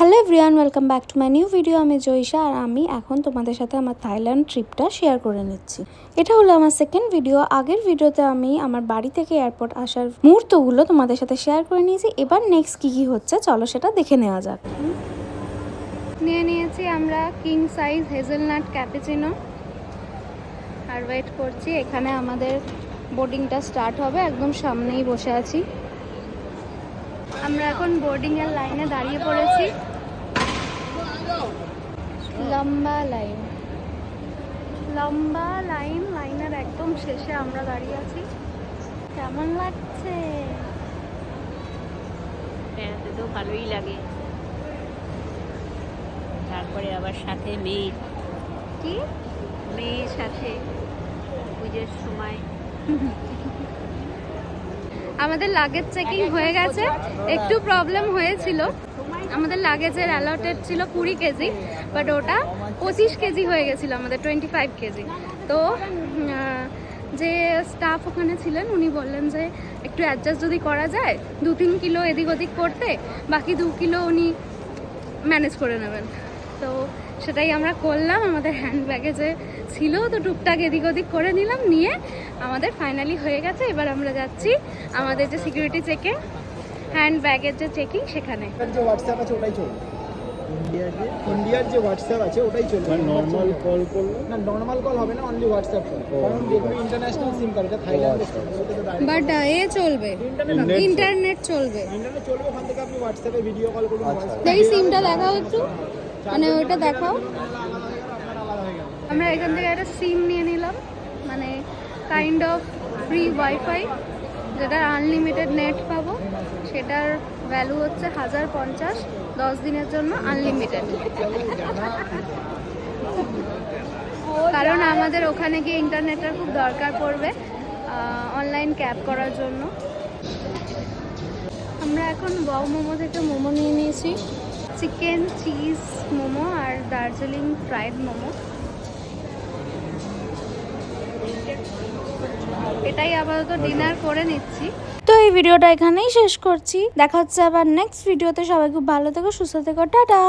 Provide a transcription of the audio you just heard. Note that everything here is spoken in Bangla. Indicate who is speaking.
Speaker 1: Hello everyone, welcome back to my new video. আমি জয়িশা আর আমি এখন তোমাদের সাথে আমার থাইল্যান্ড ট্রিপটা শেয়ার করে নিচ্ছি। এটা হলো আমার সেকেন্ড ভিডিও। আগের ভিডিওতে আমি আমার বাড়ি থেকে এয়ারপোর্ট আসার মুহূর্তগুলো তোমাদের সাথে শেয়ার করে নিয়েছি। এবার নেক্সট কী হচ্ছে চলো সেটা দেখে নেওয়া যাক। নিয়ে নিয়েছি আমরা কিং সাইজ হেজেলনাট ক্যাপুচিনো আর ওয়েট করছি। এখানে আমাদের বোর্ডিংটা স্টার্ট হবে, একদম সামনেই বসে আছি। আমরা এখন বোর্ডিং এর লাইনে দাঁড়িয়ে পড়েছি। লম্বা লাইন, লাইনের একদম শেষে আমরা দাঁড়িয়ে আছি। কেমন লাগছে?
Speaker 2: বেড়াতে তো ভালোই লাগে, তারপরে আবার সাথে মেয়ের সাথে পুজোর সময়।
Speaker 1: আমাদের লাগেজ চেকিং হয়ে গেছে। একটু প্রবলেম হয়েছিল, আমাদের লাগেজের অ্যালটেড ছিল 20 কেজি, বাট ওটা 25 কেজি হয়ে গেছিলো, আমাদের 25 কেজি। তো যে স্টাফ ওখানে ছিলেন উনি বললেন যে একটু অ্যাডজাস্ট যদি করা যায় 2-3 কিলো এদিক ওদিক করতে, বাকি 2 কিলো উনি ম্যানেজ করে নেবেন। তো সেটাই আমরা করলাম। আমাদের হ্যান্ড ব্যাগেজে ছিল, তো টুকটাক এদিক ওদিক করে নিলাম, নিয়ে আমাদের ফাইনালি হয়ে গেছে। এবার আমরা যাচ্ছি আমাদের যে সিকিউরিটি চেকে হ্যান্ড ব্যাগের যে চেকিং সেখানে।
Speaker 3: যে হোয়াটসঅ্যাপ আছে ওটাই চলবে, ইন্ডিয়ার যে হোয়াটসঅ্যাপ আছে ওটাই চলবে। নর্মাল কল করলে না, নর্মাল কল হবে না, অনলি হোয়াটসঅ্যাপ কল। কারণ যেগুলো ইন্টারন্যাশনাল সিম কার্ড, এটা থাইল্যান্ডে
Speaker 1: বাট এ চলবে, ইন্টারনেট চলবে।
Speaker 3: ইন্টারনেট চলবে, ওখান থেকে আপনি হোয়াটসঅ্যাপে ভিডিও কল করুন।
Speaker 1: দেখি সিমটা দেখাও একটু, মানে ওইটা দেখাও। আমরা এখান থেকে একটা সিম নিয়ে নিলাম, মানে কাইন্ড অফ ফ্রি ওয়াইফাই, যেটার আনলিমিটেড নেট পাবো। সেটার ভ্যালু হচ্ছে 1050, 10 দিনের জন্য আনলিমিটেড। কারণ আমাদের ওখানে গিয়ে ইন্টারনেটের খুব দরকার পড়বে অনলাইন ক্যাব করার জন্য। আমরা এখন ওয়াও মোমো থেকে মোমো নিয়ে নিয়েছি, চিকেন চিজ মোমো আর দার্জিলিং ফ্রাইড মোমো। এটাই আপাতত ডিনার করে নিচ্ছি। তো এই ভিডিওটা এখানেই শেষ করছি, দেখা হচ্ছে আবার নেক্সট ভিডিওতে। সবাই খুব ভালো থেকো, সুস্থ থেকো, টাটা।